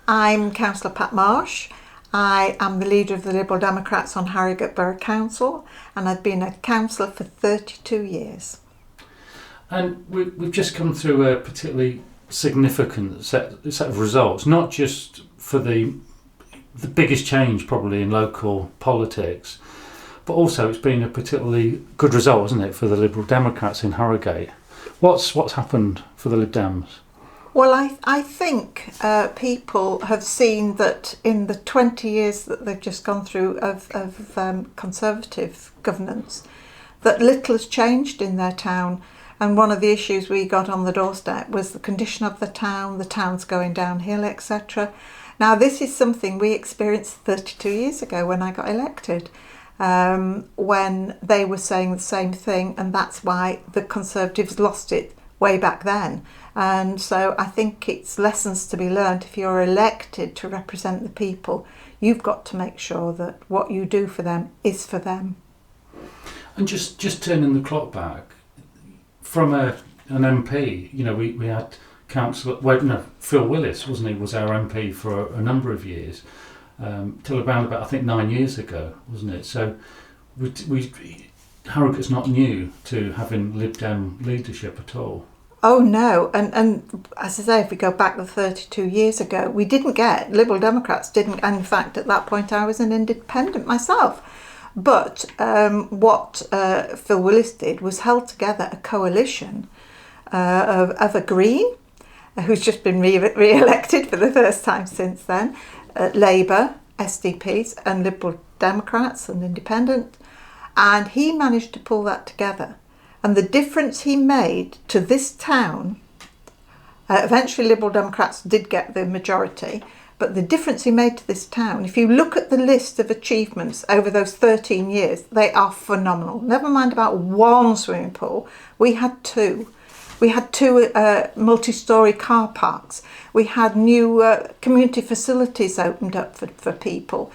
I'm Councillor Pat Marsh. I am the leader of the Liberal Democrats on Harrogate Borough Council, and I've been a councillor for 32 years. And we've just come through a particularly significant set of results, not just for the biggest change probably in local politics, but also it's been a particularly good result, isn't it, for the Liberal Democrats in Harrogate? What's happened for the Lib Dems? Well, I think people have seen that in the 20 years that they've just gone through of Conservative governance, that little has changed in their town. And one of the issues we got on the doorstep was the condition of the town's going downhill, etc. Now, this is something we experienced 32 years ago when I got elected, when they were saying the same thing, and that's why the Conservatives lost it way back then. And so I think it's lessons to be learned. If you're elected to represent the people, you've got to make sure that what you do for them is for them. And just turning the clock back, from an MP, we had Phil Willis, wasn't he, was our MP for a number of years, till around about, I think, 9 years ago, wasn't it? So Harrogate's not new to having Lib Dem leadership at all. Oh no, and as I say, if we go back to 32 years ago, we didn't get, Liberal Democrats didn't, and in fact at that point I was an independent myself. But what Phil Willis did was held together a coalition of a Green, who's just been re-elected for the first time since then, Labour, SDPs and Liberal Democrats and Independent, and he managed to pull that together. And the difference he made to this town, eventually Liberal Democrats did get the majority, but the difference he made to this town, if you look at the list of achievements over those 13 years, they are phenomenal. Never mind about one swimming pool, we had two. We had two multi-storey car parks. We had new community facilities opened up for people.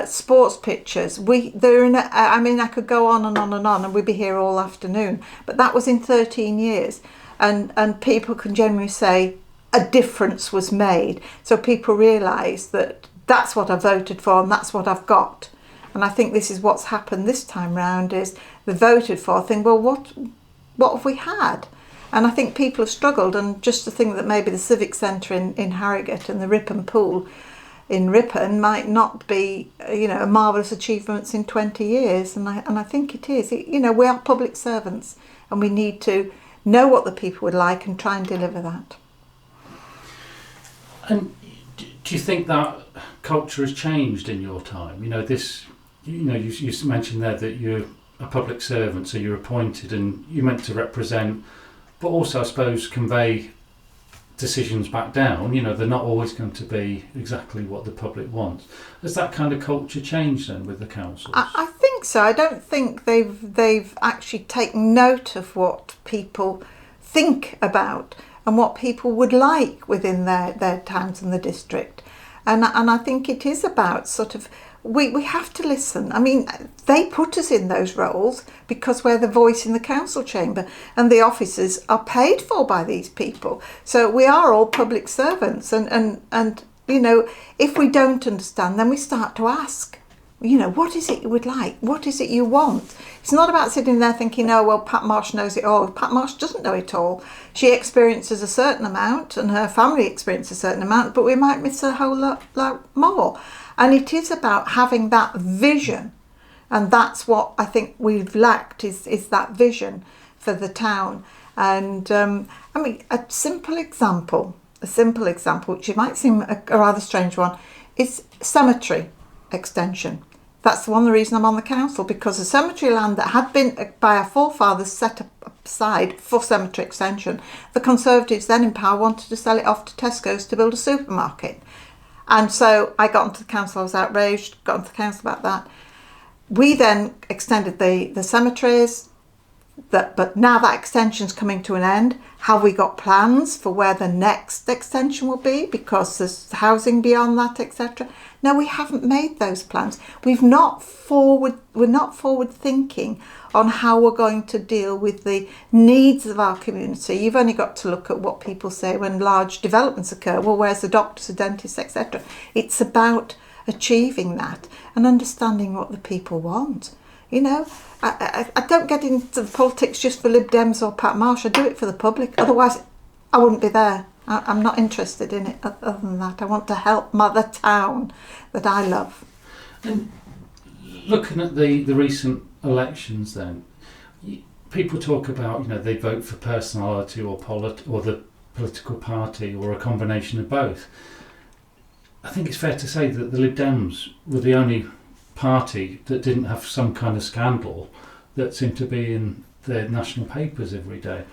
Sports pitches. I could go on and on and on, and we'd be here all afternoon. But that was in 13 years, and people can generally say a difference was made. So people realise that that's what I voted for, and that's what I've got. And I think this is what's happened this time round: is the voted for think, well, what have we had? And I think people have struggled, and just to think that maybe the Civic Centre in Harrogate and the Ripon Pool in Ripon might not be, a marvellous achievements in 20 years. And I think it is. We are public servants, and we need to know what the people would like and try and deliver that. And do you think that culture has changed in your time? You mentioned there that you're a public servant, so you're appointed and you're meant to represent, but also, I suppose, convey decisions back down. They're not always going to be exactly what the public wants. Has that kind of culture changed then with the councils? I think so. I don't think they've actually taken note of what people think about and what people would like within their towns and the district. And I think it is about sort of, we have to listen. I mean, they put us in those roles because we're the voice in the council chamber, and the officers are paid for by these people. So we are all public servants, and if we don't understand, then we start to ask, what is it you would like? What is it you want? It's not about sitting there thinking, oh, well, Pat Marsh knows it all. Pat Marsh doesn't know it all. She experiences a certain amount and her family experiences a certain amount, but we might miss a whole lot more. And it is about having that vision. And that's what I think we've lacked is that vision for the town. And a simple example, which it might seem a rather strange one, is cemetery extension. That's one of the reason I'm on the council, because the cemetery land that had been by our forefathers set aside for cemetery extension, the Conservatives then in power wanted to sell it off to Tesco's to build a supermarket. And so I got into the council, I was outraged, got into the council about that. We then extended the cemeteries, but now that extension's coming to an end, have we got plans for where the next extension will be, because there's housing beyond that, etc.? No, we haven't made those plans. We're not forward thinking on how we're going to deal with the needs of our community. You've only got to look at what people say when large developments occur. Well, where's the doctors, the dentists, etc.? It's about achieving that and understanding what the people want. You know, I don't get into the politics just for Lib Dems or Pat Marsh. I do it for the public. Otherwise, I wouldn't be there. I'm not interested in it other than that. I want to help the town that I love. And looking at the recent elections then, people talk about, you know, they vote for personality or the political party or a combination of both. I think it's fair to say that the Lib Dems were the only party that didn't have some kind of scandal that seemed to be in the national papers every day.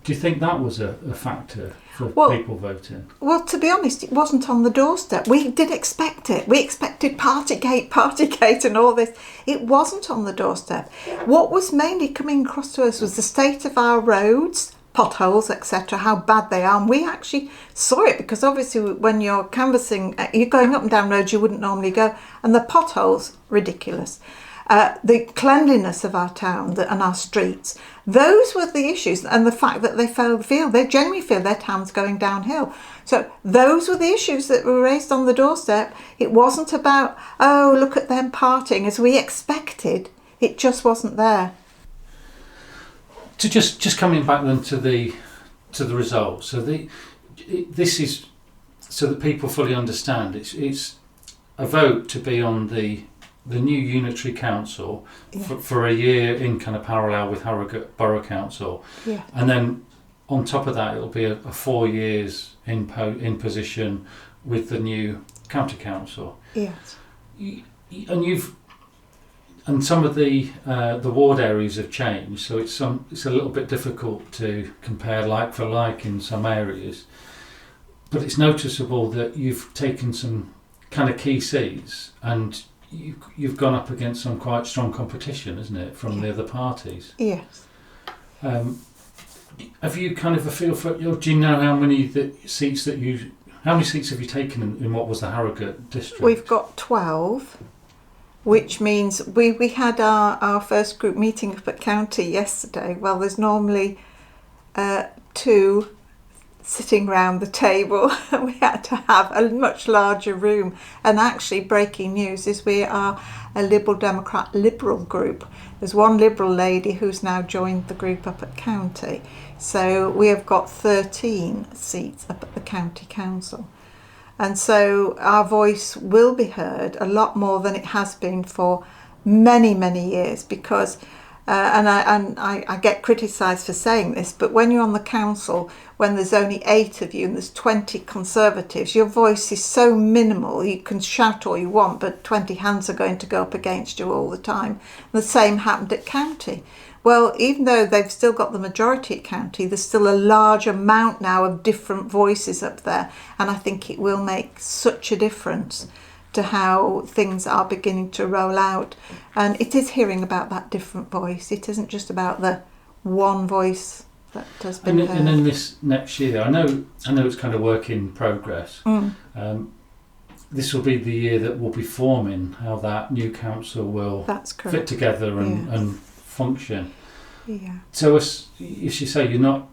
Do you think that was a factor for people voting? Well, to be honest, it wasn't on the doorstep. We did expect it. We expected Partygate and all this. It wasn't on the doorstep. What was mainly coming across to us was the state of our roads, potholes, etc., how bad they are. And we actually saw it, because obviously when you're canvassing, you're going up and down roads you wouldn't normally go, and the potholes, ridiculous. The cleanliness of our town and our streets, those were the issues, and the fact that they genuinely feel their town's going downhill. So those were the issues that were raised on the doorstep. It wasn't about, oh, look at them partying as we expected. It just wasn't there. To just coming back then to the results. So this is so that people fully understand. It's a vote to be on the new unitary council for a year in kind of parallel with Harrogate Borough Council, and then on top of that it'll be a 4 years in position with the new county council. Yes. And some of the ward areas have changed, so it's a little bit difficult to compare like for like in some areas. But it's noticeable that you've taken some kind of key seats, and you've gone up against some quite strong competition, isn't it, from the other parties? Yes. Have you kind of a feel for? Do you know how many seats have you taken in what was the Harrogate district? We've got 12. Which means we had our first group meeting up at county yesterday. Well, there's normally 2 sitting round the table. We had to have a much larger room. And actually, breaking news is we are a Liberal group. There's one Liberal lady who's now joined the group up at county. So we have got 13 seats up at the county council. And so our voice will be heard a lot more than it has been for many, many years, because, and I get criticised for saying this, but when you're on the council, when there's only 8 of you and there's 20 Conservatives, your voice is so minimal. You can shout all you want, but 20 hands are going to go up against you all the time. And the same happened at county. Well, even though they've still got the majority at county, there's still a large amount now of different voices up there. And I think it will make such a difference to how things are beginning to roll out. And it is hearing about that different voice. It isn't just about the one voice that has been heard. And in this next year, I know it's kind of work in progress. This will be the year that we'll be forming how that new council will fit together and function. Yeah. So as you say, you're not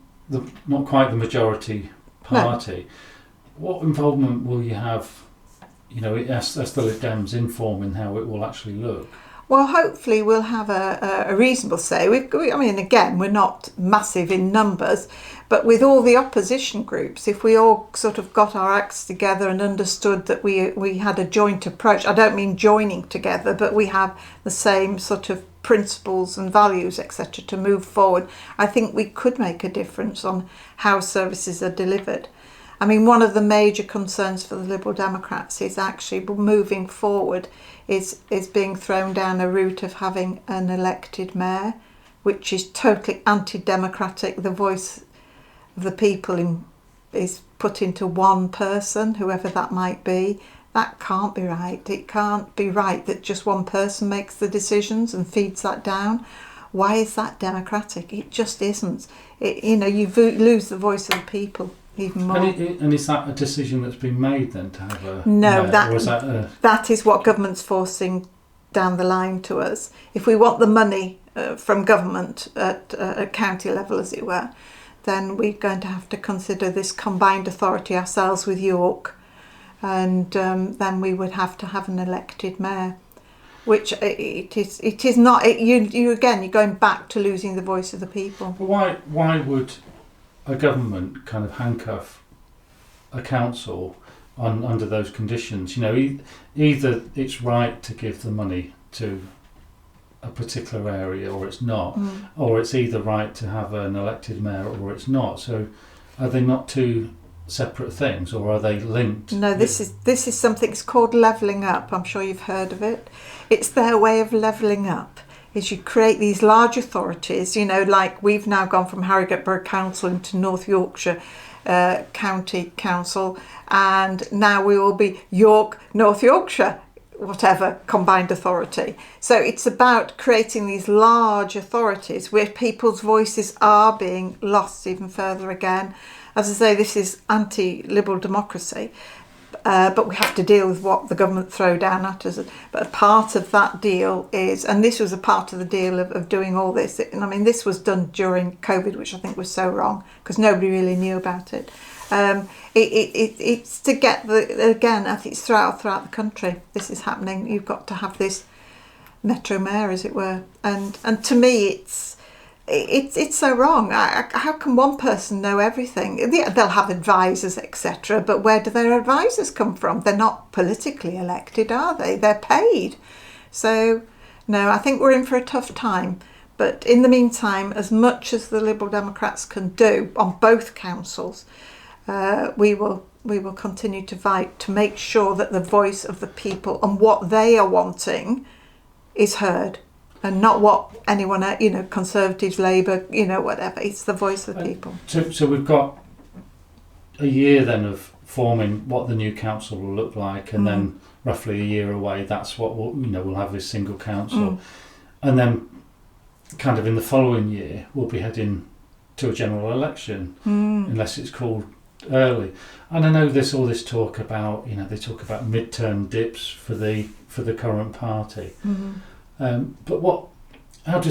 quite the majority party. No. What involvement will you have? You know, as the Lib Dems informing how it will actually look. Well, hopefully we'll have a reasonable say. We're not massive in numbers, but with all the opposition groups, if we all sort of got our acts together and understood that we had a joint approach, I don't mean joining together, but we have the same sort of principles and values, etc., to move forward, I think we could make a difference on how services are delivered. I mean, one of the major concerns for the Liberal Democrats is actually moving forward is being thrown down a route of having an elected mayor, which is totally anti-democratic. The voice of the people is put into one person, whoever that might be. That can't be right. It can't be right that just one person makes the decisions and feeds that down. Why is that democratic? It just isn't. You lose the voice of the people even more. And is that a decision that's been made then to have a no? mayor, That is what government's forcing down the line to us. If we want the money from government at county level, as it were, then we're going to have to consider this combined authority ourselves with York, and then we would have to have an elected mayor, which it is not. You're going back to losing the voice of the people. But why would a government kind of handcuff a council under those conditions? Either it's right to give the money to a particular area or it's not, or it's either right to have an elected mayor or it's not. So are they not two separate things, or are they linked? No, this is something. It's called levelling up. I'm sure you've heard of it. It's their way of levelling up. Is you create these large authorities. Like we've now gone from Harrogate Borough Council into North Yorkshire County Council, and now we will be York, North Yorkshire, whatever, combined authority. So it's about creating these large authorities where people's voices are being lost even further again. As I say, this is anti-liberal democracy, but we have to deal with what the government throw down at us. But a part of that deal is, and this was a part of the deal of doing all this, this was done during COVID, which I think was so wrong because nobody really knew about it. It's to get I think it's throughout the country this is happening. You've got to have this metro mayor, as it were, and to me it's so wrong. How can one person know everything? They'll have advisors, etc., but where do their advisors come from? They're not politically elected, are they? They're paid. So no, I think we're in for a tough time. But in the meantime, as much as the Liberal Democrats can do on both councils, we will continue to fight to make sure that the voice of the people and what they are wanting is heard, and not what anyone, Conservatives, Labour, whatever. It's the voice of the people. So we've got a year then of forming what the new council will look like, and then roughly a year away, that's what we'll have this single council, and then kind of in the following year we'll be heading to a general election, unless it's called early. And I know there's all this talk about, they talk about midterm dips for the current party. But how do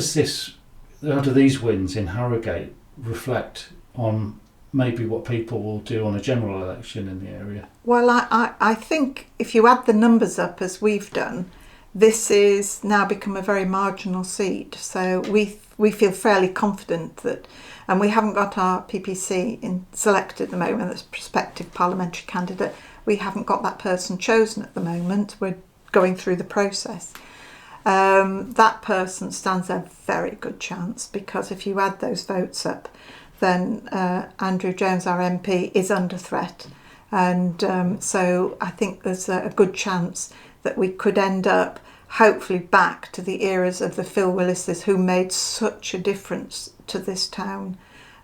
these wins in Harrogate reflect on maybe what people will do on a general election in the area? Well, I think if you add the numbers up as we've done, this is now become a very marginal seat. So we feel fairly confident that, and we haven't got our PPC selected at the moment, that's prospective parliamentary candidate. We haven't got that person chosen at the moment. We're going through the process. That person stands a very good chance, because if you add those votes up, then Andrew Jones, our MP, is under threat. And so I think there's a good chance that we could end up hopefully back to the eras of the Phil Willises, who made such a difference to this town.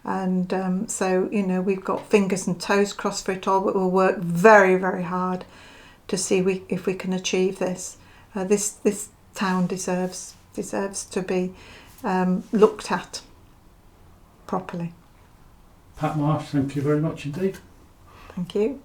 And so, we've got fingers and toes crossed for it all, but we'll work very, very hard to see if we can achieve this. This town deserves to be looked at properly. Pat Marsh, thank you very much indeed. Thank you.